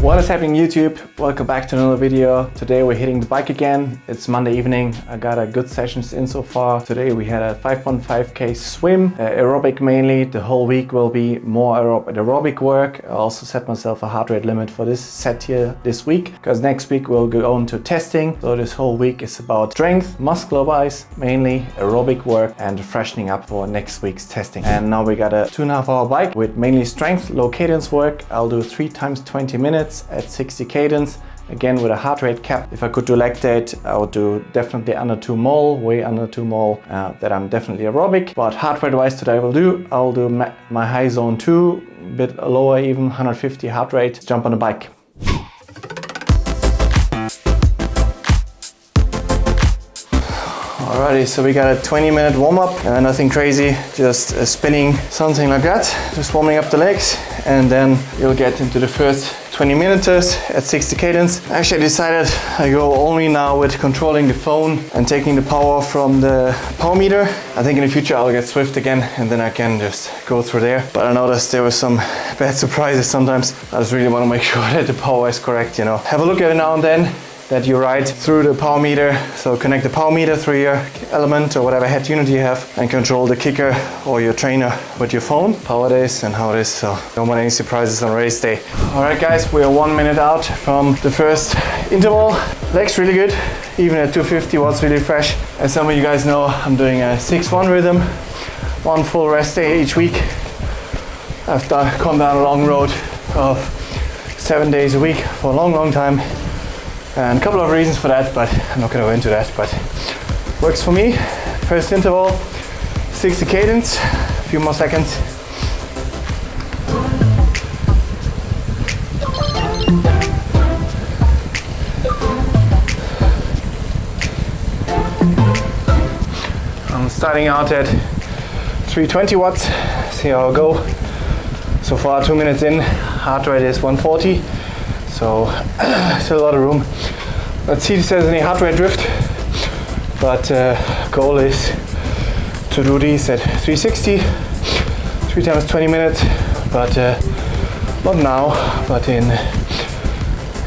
What is happening YouTube? Welcome back to another video. Today we're hitting the bike again. It's Monday evening. I got a good sessions in so far. Today we had a 5.5k swim, aerobic mainly. The whole week will be more aerobic work. I also set myself a heart rate limit for this set here this week, because next week we'll go on to testing. So this whole week is about strength, muscular wise, mainly aerobic work and freshening up for next week's testing. And now we got a 2.5 hour bike with mainly strength, low cadence work. I'll do 3 times 20 minutes at 60 cadence, again with a heart rate cap. If I could do lactate, I would do definitely under 2 mol, way under 2 mol, that I'm definitely aerobic. But heart rate wise today I'll do my high zone 2, a bit lower even, 150 heart rate, jump on the bike. Alrighty, so we got a 20-minute warm-up, nothing crazy, just spinning, something like that, just warming up the legs, and then you'll get into the first 20 minutes at 60 cadence. Actually, I decided I go only now with controlling the phone and taking the power from the power meter. I think in the future I'll get Swift again and then I can just go through there. But I noticed there were some bad surprises sometimes. I just really want to make sure that the power is correct, you know. Have a look at it now and then, that you ride through the power meter. So connect the power meter through your element or whatever head unit you have and control the kicker or your trainer with your phone. How it is and how it is, so don't want any surprises on race day. All right guys, we are 1 minute out from the first interval. Legs really good, even at 250 watts, really fresh. As some of you guys know, I'm doing a 6-1 rhythm, 1 full rest day each week. I've come down a long road of 7 days a week for a long time. And a couple of reasons for that, but I'm not going to go into that, but works for me. First interval, 60 cadence, a few more seconds. I'm starting out at 320 watts, see how I go. So far 2 minutes in, heart rate is 140. So still a lot of room. Let's see if there's any heart rate drift, but goal is to do these at 360, 3 times 20 minutes, but not now, but in,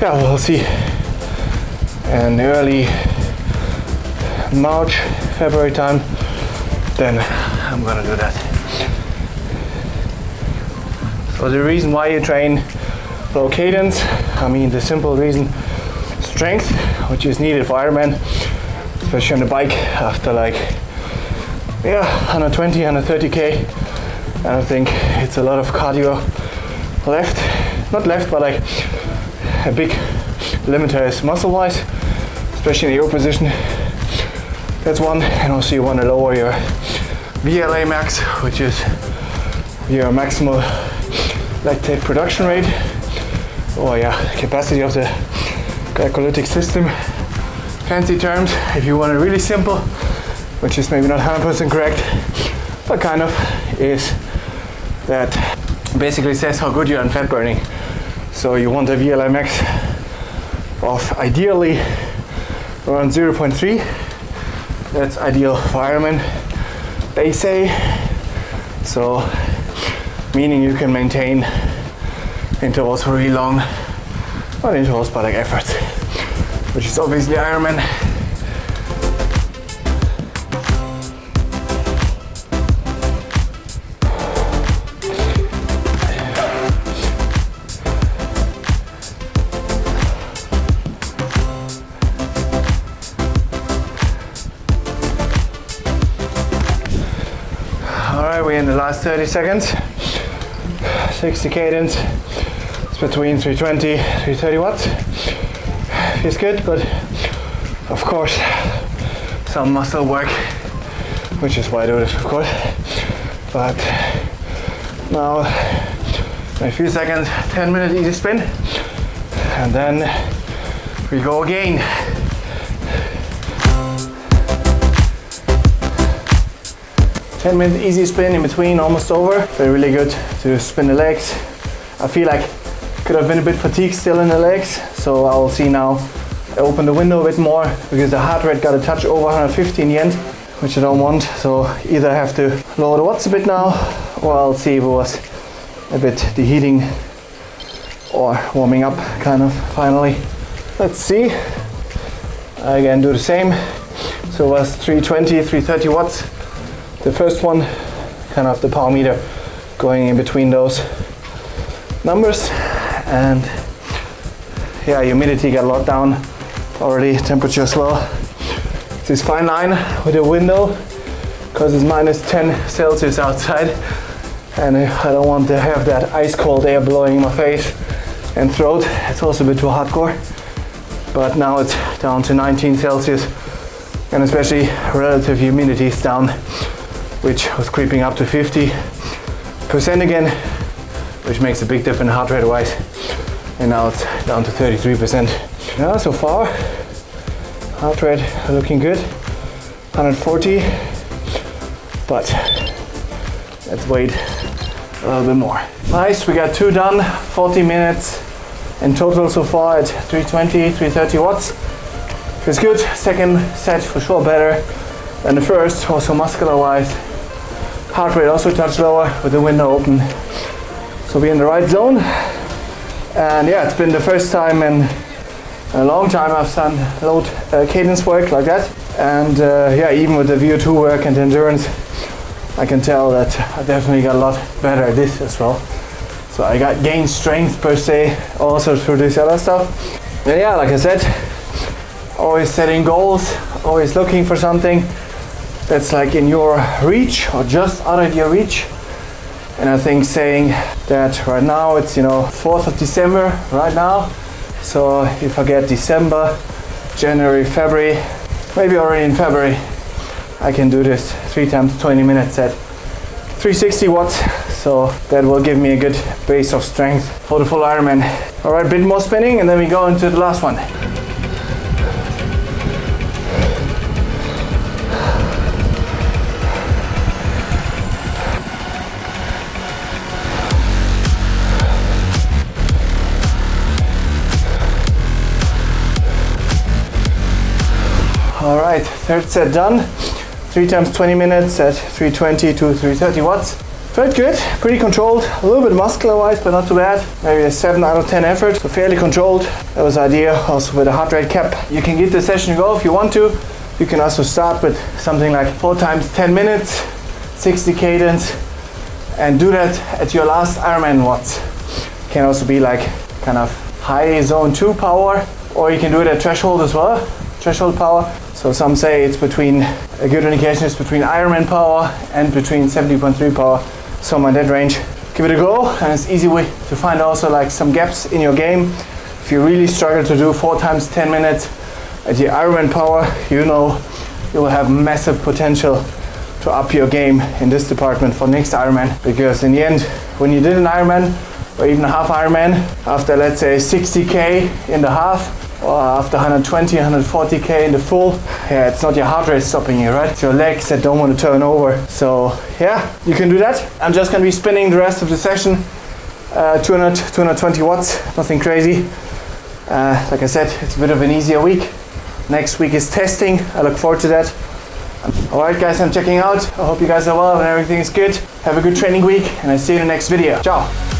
yeah, we'll see, in early March, February time, then I'm gonna do that. So the reason why you train low cadence, I mean the simple reason, strength, which is needed for Ironman, especially on the bike after like 120, 130k. And I think it's a lot of cardio left, not left, but like a big limiter is muscle wise, especially in the O position. That's one, and also you want to lower your VLA max, which is your maximal lactate production rate. Oh yeah, capacity of the glycolytic system. Fancy terms, if you want it really simple, which is maybe not 100% correct, but kind of, is that basically says how good you are in fat burning. So you want a VLA max of ideally around 0.3. That's ideal for Ironman, they say. So meaning you can maintain intervals for really long, not intervals but like efforts, which is obviously Ironman. Alright, we're in the last 30 seconds, 60 cadence. Between 320, 330 watts. Feels good, but of course some muscle work, which is why I do this, of course. But now in a few seconds, 10-minute easy spin, and then we go again. Ten-minute easy spin in between, almost over. So really good to spin the legs. I feel like could have been a bit fatigued still in the legs, so I'll see now. I open the window a bit more because the heart rate got a touch over 150 in the end, which I don't want. So either I have to lower the watts a bit now, or I'll see if it was a bit the heating or warming up kind of finally. Let's see. Again, do the same. So it was 320, 330 watts. The first one, kind of the power meter going in between those numbers. And yeah, humidity got a lot down already, temperature as well. This fine line with a window, because it's minus 10 Celsius outside, and I don't want to have that ice cold air blowing in my face and throat. It's also a bit too hardcore. But now it's down to 19 Celsius, and especially relative humidity is down, which was creeping up to 50% again, which makes a big difference heart rate wise. And now it's down to 33%. Yeah, so far, heart rate looking good, 140, but let's wait a little bit more. Nice, we got 2 done, 40 minutes in total so far at 320, 330 watts. Feels good. Second set for sure better than the first, also muscular wise. Heart rate also touched lower with the window open. So we're in the right zone. And yeah, it's been the first time in a long time I've done load cadence work like that. And yeah, even with the VO2 work and endurance, I can tell that I definitely got a lot better at this as well. So I got gained strength per se, also through this other stuff. And yeah, like I said, always setting goals, always looking for something that's like in your reach or just out of your reach. And I think saying that right now it's 4th of December right now. So if I get December, January, February, maybe already in February, I can do this 3 times 20 minutes at 360 watts. So that will give me a good base of strength for the full Ironman. All right, a bit more spinning and then we go into the last one. All right, third set done. 3 times 20 minutes at 320 to 330 watts. Felt good, pretty controlled, a little bit muscular wise, but not too bad. Maybe a 7 out of 10 effort, so fairly controlled. That was the idea, also with a heart rate cap. You can give the session a go if you want to. You can also start with something like 4 times 10 minutes, 60 cadence, and do that at your last Ironman watts. Can also be like kind of high zone 2 power, or you can do it at threshold as well, threshold power. So some say it's between, a good indication is between Ironman power and between 70.3 power, somewhere in that range. Give it a go, and it's easy way to find also like some gaps in your game. If you really struggle to do 4 times 10 minutes at your Ironman power, you will have massive potential to up your game in this department for next Ironman. Because in the end, when you did an Ironman or even a half Ironman, after let's say 60k in the half, or after 120, 140k in the full, yeah, it's not your heart rate stopping you, right? It's your legs that don't want to turn over. So yeah, you can do that. I'm just gonna be spinning the rest of the session, 200, 220 watts, nothing crazy. Like I said, it's a bit of an easier week. Next week is testing, I look forward to that. Alright guys, I'm checking out. I hope you guys are well and everything is good. Have a good training week, and I see you in the next video. Ciao!